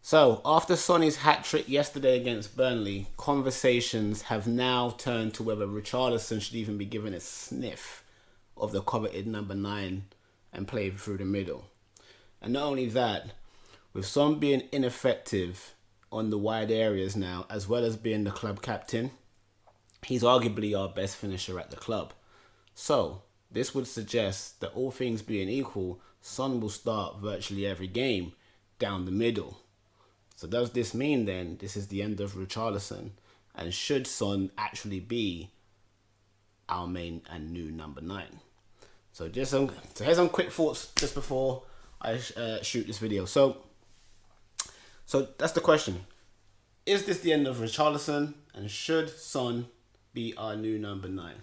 So, after Sonny's hat-trick yesterday against Burnley, conversations have now turned to whether Richarlison should even be given a sniff of the coveted number 9 and play through the middle. And not only that, with Son being ineffective on the wide areas now, as well as being the club captain, he's arguably our best finisher at the club. So, this would suggest that all things being equal, Son will start virtually every game down the middle. So does this mean then this is the end of Richarlison? And should Son actually be our main and new number 9? So here's some quick thoughts just before I shoot this video. So that's the question. Is this the end of Richarlison? And should Son be our new number 9?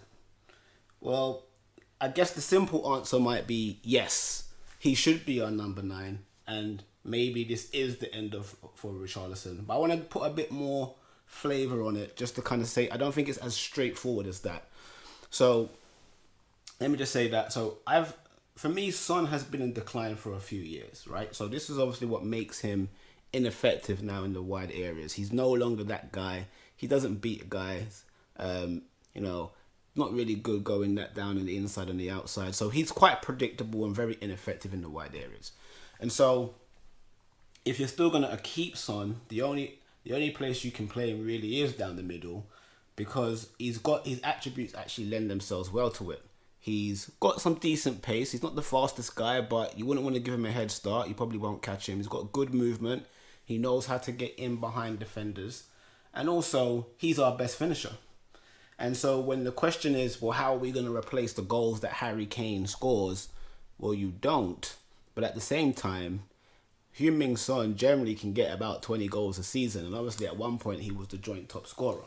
Well, I guess the simple answer might be yes. He should be our number 9. And maybe this is the end for Richarlison. But I want to put a bit more flavour on it just to kind of say I don't think it's as straightforward as that. So let me just say that. So for me, Son has been in decline for a few years, right? So this is obviously what makes him ineffective now in the wide areas. He's no longer that guy. He doesn't beat guys. Not really good going that down in the inside and the outside. So he's quite predictable and very ineffective in the wide areas. And so if you're still gonna keep Son, the only place you can play him really is down the middle, because his attributes actually lend themselves well to it. He's got some decent pace. He's not the fastest guy, but you wouldn't want to give him a head start. You probably won't catch him. He's got good movement. He knows how to get in behind defenders. And also, he's our best finisher. And so when the question is, well, how are we going to replace the goals that Harry Kane scores? Well, you don't. But at the same time, Heung-Min Son generally can get about 20 goals a season. And obviously at one point he was the joint top scorer.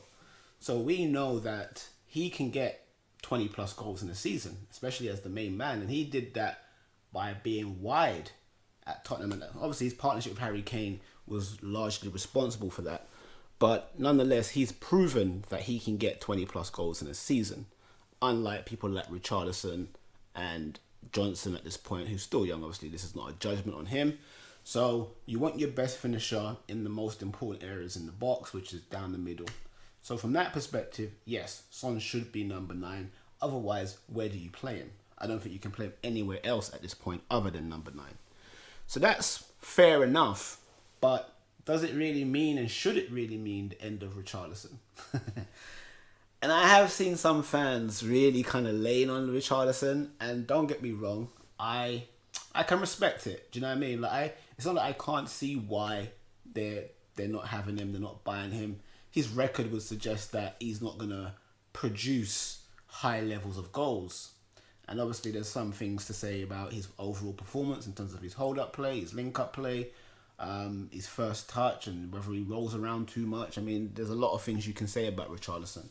So we know that he can get 20 plus goals in a season, especially as the main man. And he did that by being wide at Tottenham. And obviously his partnership with Harry Kane was largely responsible for that. But nonetheless, he's proven that he can get 20 plus goals in a season. Unlike people like Richarlison and Johnson at this point, who's still young. Obviously, this is not a judgment on him. So you want your best finisher in the most important areas in the box, which is down the middle. So from that perspective, yes, Son should be number 9. Otherwise, where do you play him? I don't think you can play him anywhere else at this point other than number 9. So that's fair enough. But does it really mean, and should it really mean, the end of Richarlison? And I have seen some fans really kind of laying on Richarlison, and don't get me wrong, I can respect it. Do you know what I mean? It's not that I can't see why they're not having him, they're not buying him. His record would suggest that he's not gonna produce high levels of goals. And obviously there's some things to say about his overall performance in terms of his hold-up play, his link-up play, his first touch, and whether he rolls around too much. I mean, there's a lot of things you can say about Richarlison.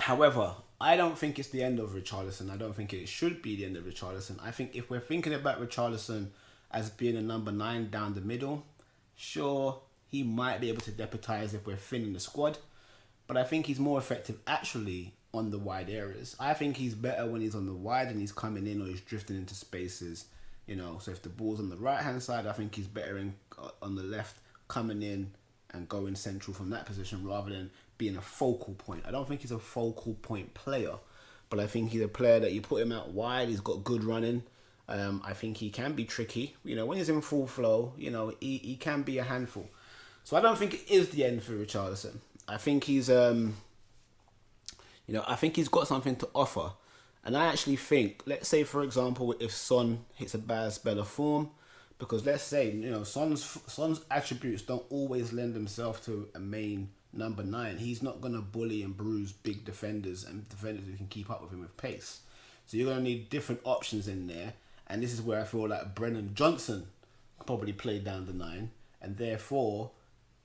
However, I don't think it's the end of Richarlison. I don't think it should be the end of Richarlison. I think if we're thinking about Richarlison as being a number 9 down the middle, sure, he might be able to deputise if we're thinning the squad. But I think he's more effective actually on the wide areas. I think he's better when he's on the wide and he's coming in or he's drifting into spaces. So if the ball's on the right-hand side, I think he's better on the left, coming in and going central from that position rather than being a focal point. I don't think he's a focal point player, but I think he's a player that you put him out wide, he's got good running. I think he can be tricky. When he's in full flow, he can be a handful. So I don't think it is the end for Richarlison. I think he's, I think he's got something to offer. And I actually think, let's say, for example, if Son hits a bad spell of form, because let's say, Son's attributes don't always lend themselves to a main number 9. He's not going to bully and bruise big defenders and defenders who can keep up with him with pace. So you're going to need different options in there. And this is where I feel like Brennan Johnson probably played down the 9. And therefore,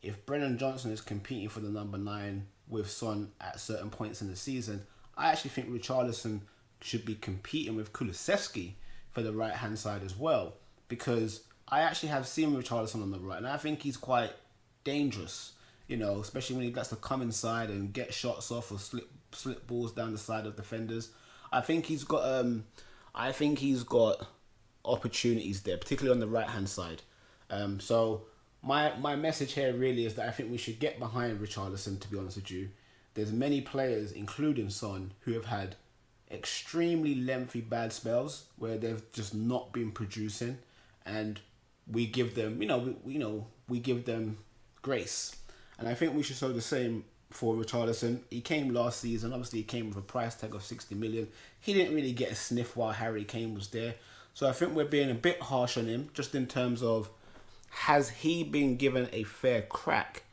if Brennan Johnson is competing for the number 9 with Son at certain points in the season, I actually think Richarlison should be competing with Kulusevski for the right-hand side as well. Because I actually have seen Richarlison on the right, and I think he's quite dangerous, especially when he gets to come inside and get shots off or slip balls down the side of defenders. I think he's got opportunities there, particularly on the right-hand side. So my message here really is that I think we should get behind Richarlison, to be honest with you. There's many players, including Son, who have had extremely lengthy bad spells where they've just not been producing, and we give them, we give them grace. And I think we should show the same for Richarlison. He came last season. Obviously, he came with a price tag of 60 million. He didn't really get a sniff while Harry Kane was there. So I think we're being a bit harsh on him, just in terms of, has he been given a fair crack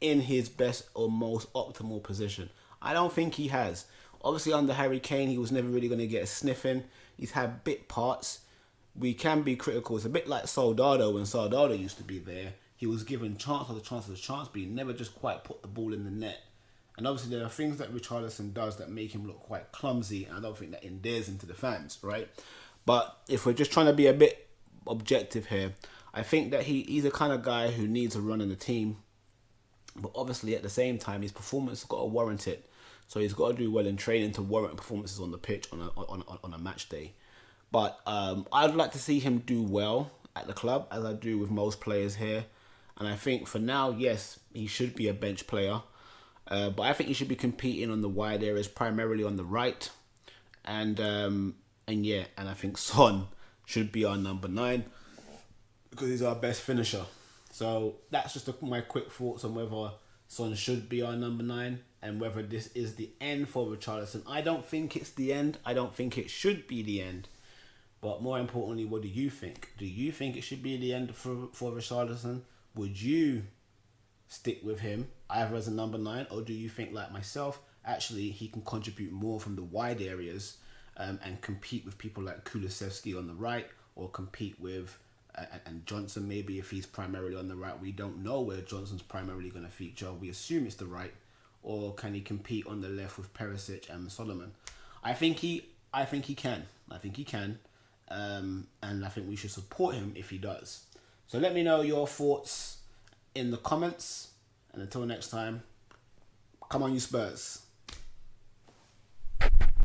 in his best or most optimal position? I don't think he has. Obviously, under Harry Kane, he was never really going to get a sniff in. He's had bit parts. We can be critical. It's a bit like Soldado when Soldado used to be there. He was given chance after chance after chance, but he never just quite put the ball in the net. And obviously, there are things that Richarlison does that make him look quite clumsy, and I don't think that endears him to the fans, right? But if we're just trying to be a bit objective here, I think that he's the kind of guy who needs a run in the team. But obviously, at the same time, his performance has got to warrant it. So he's got to do well in training to warrant performances on the pitch on a match day. But I'd like to see him do well at the club, as I do with most players here. And I think for now, yes, he should be a bench player. But I think he should be competing on the wide areas, primarily on the right. And I think Son should be our number 9 because he's our best finisher. So that's just my quick thoughts on whether Son should be our number 9 and whether this is the end for Richarlison. I don't think it's the end. I don't think it should be the end. But more importantly, what do you think? Do you think it should be the end for Richarlison? Would you stick with him either as a number 9, or do you think, like myself, actually he can contribute more from the wide areas and compete with people like Kulusevski on the right, or compete with and Johnson maybe if he's primarily on the right? We don't know where Johnson's primarily going to feature. We assume it's the right. Or can he compete on the left with Perisic and Solomon? I think he can. And I think we should support him if he does. So let me know your thoughts in the comments. And until next time, come on you Spurs.